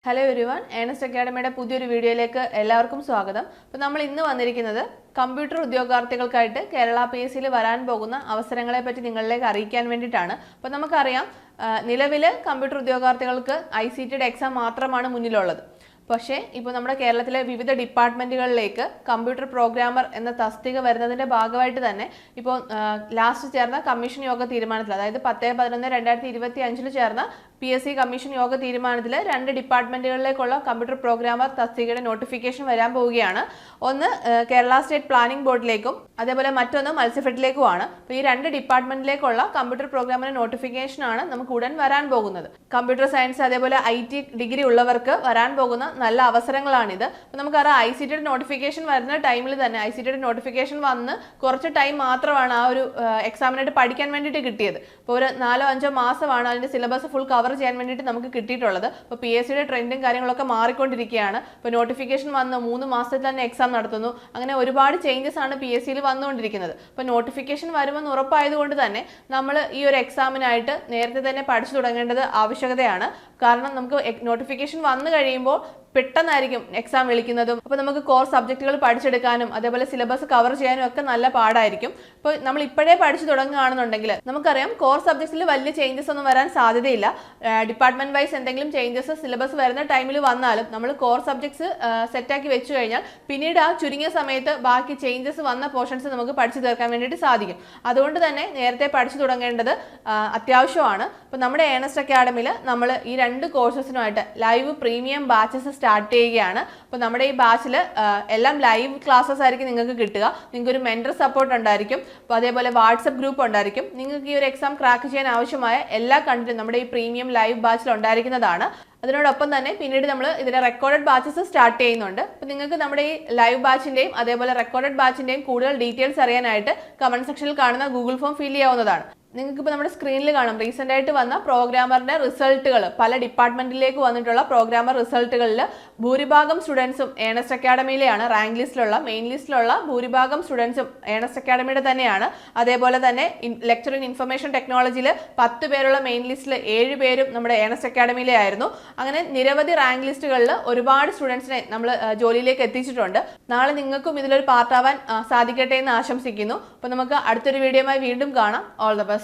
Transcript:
Hello everyone, Ernest അക്കാഡമിയുടെ പുതിയൊരു വീഡിയോയിലേക്ക് എല്ലാവർക്കും സ്വാഗതം. അപ്പോൾ നമ്മൾ ഇന്ന് വന്നിരിക്കുന്നത് കമ്പ്യൂട്ടർ ഉദ്യോഗാർത്ഥികൾക്കായിട്ട് കേരള PSCയിൽ വരാൻ പോകുന്ന അവസരങ്ങളെ പറ്റി നിങ്ങളിലേക്ക് അറിയിക്കാൻ വേണ്ടിയിട്ടാണ്. അപ്പോൾ നമുക്കറിയാം, നിലവിൽ കമ്പ്യൂട്ടർ ഉദ്യോഗാർത്ഥികൾക്ക് ICTയുടെ എക്സാം മാത്രമാണ് മുന്നിലുള്ളത്. പക്ഷേ ഇപ്പോൾ നമ്മുടെ കേരളത്തിലെ വിവിധ ഡിപ്പാർട്ട്മെൻറ്റുകളിലേക്ക് കമ്പ്യൂട്ടർ പ്രോഗ്രാമർ എന്ന തസ്തിക വരുന്നതിൻ്റെ ഭാഗമായിട്ട് തന്നെ ഇപ്പോൾ ലാസ്റ്റ് ചേർന്ന കമ്മീഷൻ യോഗ തീരുമാനത്തിൽ, അതായത് 10/11/2025 ചേർന്ന PSC കമ്മീഷൻ യോഗ തീരുമാനത്തിൽ 2 ഡിപ്പാർട്ട്മെൻറ്റുകളിലേക്കുള്ള കമ്പ്യൂട്ടർ പ്രോഗ്രാമർ തസ്തികയുടെ നോട്ടിഫിക്കേഷൻ വരാൻ പോവുകയാണ്. ഒന്ന് കേരള സ്റ്റേറ്റ് പ്ലാനിംഗ് ബോർഡിലേക്കും അതേപോലെ മറ്റൊന്ന് മത്സ്യഫെഡിലേക്കുമാണ്. അപ്പോൾ ഈ 2 ഡിപ്പാർട്ട്മെൻറ്റിലേക്കുള്ള കമ്പ്യൂട്ടർ പ്രോഗ്രാമിൻ്റെ നോട്ടിഫിക്കേഷനാണ് നമുക്ക് ഉടൻ വരാൻ പോകുന്നത്. കമ്പ്യൂട്ടർ സയൻസ് അതേപോലെ IT ഡിഗ്രി ഉള്ളവർക്ക് വരാൻ പോകുന്ന നല്ല അവസരങ്ങളാണിത്. അപ്പോൾ നമുക്കറിയാം, ICTയുടെ നോട്ടിഫിക്കേഷൻ വരുന്ന ടൈമിൽ തന്നെ ICTയുടെ നോട്ടിഫിക്കേഷൻ വന്ന് കുറച്ച് ടൈം മാത്രമാണ് ആ ഒരു എക്സാമിനായിട്ട് പഠിക്കാൻ വേണ്ടിയിട്ട് കിട്ടിയത്. ഇപ്പോൾ ഒരു 4-5 മാസമാണ് അതിൻ്റെ സിലബസ് ഫുൾ കവർ ചെയ്യാൻ വേണ്ടിയിട്ട് നമുക്ക് കിട്ടിയിട്ടുള്ളത്. അപ്പോൾ PSCയുടെ ട്രെൻഡും കാര്യങ്ങളൊക്കെ മാറിക്കൊണ്ടിരിക്കുകയാണ്. ഇപ്പോൾ നോട്ടിഫിക്കേഷൻ വന്ന് 3 മാസത്തിൽ തന്നെ എക്സാം നടത്തുന്നു. അങ്ങനെ ഒരുപാട് ചേഞ്ചസ് ആണ് PSCയിൽ വന്നുകൊണ്ടിരിക്കുന്നത്. അപ്പോൾ നോട്ടിഫിക്കേഷൻ വരുമെന്ന് ഉറപ്പായതുകൊണ്ട് തന്നെ നമ്മൾ ഈ ഒരു എക്സാമിനായിട്ട് നേരത്തെ തന്നെ പഠിച്ചു തുടങ്ങേണ്ടത് ആവശ്യകതയാണ്. കാരണം നമുക്ക് നോട്ടിഫിക്കേഷൻ വന്നു കഴിയുമ്പോൾ പെട്ടെന്നായിരിക്കും എക്സാം വിളിക്കുന്നതും. അപ്പോൾ നമുക്ക് കോർ സബ്ജക്റ്റുകൾ പഠിച്ചെടുക്കാനും അതേപോലെ സിലബസ് കവർ ചെയ്യാനും ഒക്കെ നല്ല പാടായിരിക്കും. അപ്പോൾ നമ്മൾ ഇപ്പോഴേ പഠിച്ചു തുടങ്ങുകയാണെന്നുണ്ടെങ്കിൽ നമുക്കറിയാം, കോർ സബ്ജക്ട്സിൽ വലിയ ചേഞ്ചസ് ഒന്നും വരാൻ സാധ്യതയില്ല. ഡിപ്പാർട്ട്മെന്റ് വൈസ് എന്തെങ്കിലും ചേഞ്ചസ് സിലബസ് വരുന്ന ടൈമിൽ വന്നാലും നമ്മൾ കോർ സബ്ജക്ട്സ് സെറ്റാക്കി വെച്ചു കഴിഞ്ഞാൽ പിന്നീട് ആ ചുരുങ്ങിയ സമയത്ത് ബാക്കി ചേഞ്ചസ് വന്ന പോർഷൻസ് നമുക്ക് പഠിച്ചു തീർക്കാൻ വേണ്ടിയിട്ട് സാധിക്കും. അതുകൊണ്ട് തന്നെ നേരത്തെ പഠിച്ചു തുടങ്ങേണ്ടത് അത്യാവശ്യമാണ്. അപ്പോൾ നമ്മുടെ ഏണസ്റ്റ് അക്കാഡമിയിൽ നമ്മൾ ഈ 2 കോഴ്സസിനുമായിട്ട് ലൈവ് പ്രീമിയം ബാച്ചസ് സ്റ്റാർട്ട് ചെയ്യുകയാണ്. അപ്പോൾ നമ്മുടെ ഈ ബാച്ചിൽ എല്ലാം ലൈവ് ക്ലാസ്സസ് ആയിരിക്കും നിങ്ങൾക്ക് കിട്ടുക. നിങ്ങൾക്ക് ഒരു മെന്റർ സപ്പോർട്ട് ഉണ്ടായിരിക്കും. അപ്പോൾ അതേപോലെ വാട്സപ്പ് ഗ്രൂപ്പ് ഉണ്ടായിരിക്കും. നിങ്ങൾക്ക് ഈ ഒരു എക്സാം ക്രാക്ക് ചെയ്യാൻ ആവശ്യമായ എല്ലാ കണ്ടന്റും നമ്മുടെ ഈ പ്രീമിയം ലൈവ് ബാച്ചിൽ ഉണ്ടായിരിക്കുന്നതാണ്. അതിനോടൊപ്പം തന്നെ പിന്നീട് നമ്മൾ ഇതിന്റെ റെക്കോർഡഡ് ബാച്ചസ് സ്റ്റാർട്ട് ചെയ്യുന്നുണ്ട്. അപ്പോൾ നിങ്ങൾക്ക് നമ്മുടെ ഈ ലൈവ് ബാച്ചിന്റെയും അതേപോലെ റെക്കോർഡഡ് ബാച്ചിന്റെയും കൂടുതൽ ഡീറ്റെയിൽസ് അറിയാനായിട്ട് കമന്റ് സെക്ഷനിൽ കാണുന്ന ഗൂഗിൾ ഫോം ഫിൽ ചെയ്യാവുന്നതാണ്. നിങ്ങൾക്ക് ഇപ്പോൾ നമ്മുടെ സ്ക്രീനിൽ കാണാം, റീസെൻ്റ് ആയിട്ട് വന്ന പ്രോഗ്രാമറിന്റെ റിസൾട്ടുകൾ, പല ഡിപ്പാർട്ട്മെന്റിലേക്ക് വന്നിട്ടുള്ള പ്രോഗ്രാമർ റിസൾട്ടുകളിൽ ഭൂരിഭാഗം സ്റ്റുഡൻസും ഏണസ്റ്റ് അക്കാഡമിയിലെയാണ്. റാങ്ക് ലിസ്റ്റിലുള്ള മെയിൻ ലിസ്റ്റിലുള്ള ഭൂരിഭാഗം സ്റ്റുഡൻസും ഏണസ്റ്റ് അക്കാഡമിയുടെ തന്നെയാണ്. അതേപോലെ തന്നെ ലെക്ചർ ഇൻ ഇൻഫർമേഷൻ ടെക്നോളജിയിൽ 10 പേരുള്ള മെയിൻ ലിസ്റ്റിൽ 7 പേരും നമ്മുടെ ഏണസ്റ്റ് അക്കാഡമിയിലെ ആയിരുന്നു. അങ്ങനെ നിരവധി റാങ്ക് ലിസ്റ്റുകളിൽ ഒരുപാട് സ്റ്റുഡൻസിനെ നമ്മൾ ജോലിയിലേക്ക് എത്തിച്ചിട്ടുണ്ട്. നാളെ നിങ്ങൾക്കും ഇതിലൊരു പാർട്ടാവാൻ സാധിക്കട്ടെ എന്ന് ആശംസിക്കുന്നു. അപ്പോൾ നമുക്ക് അടുത്തൊരു വീഡിയോയുമായി വീണ്ടും കാണാം. All the best.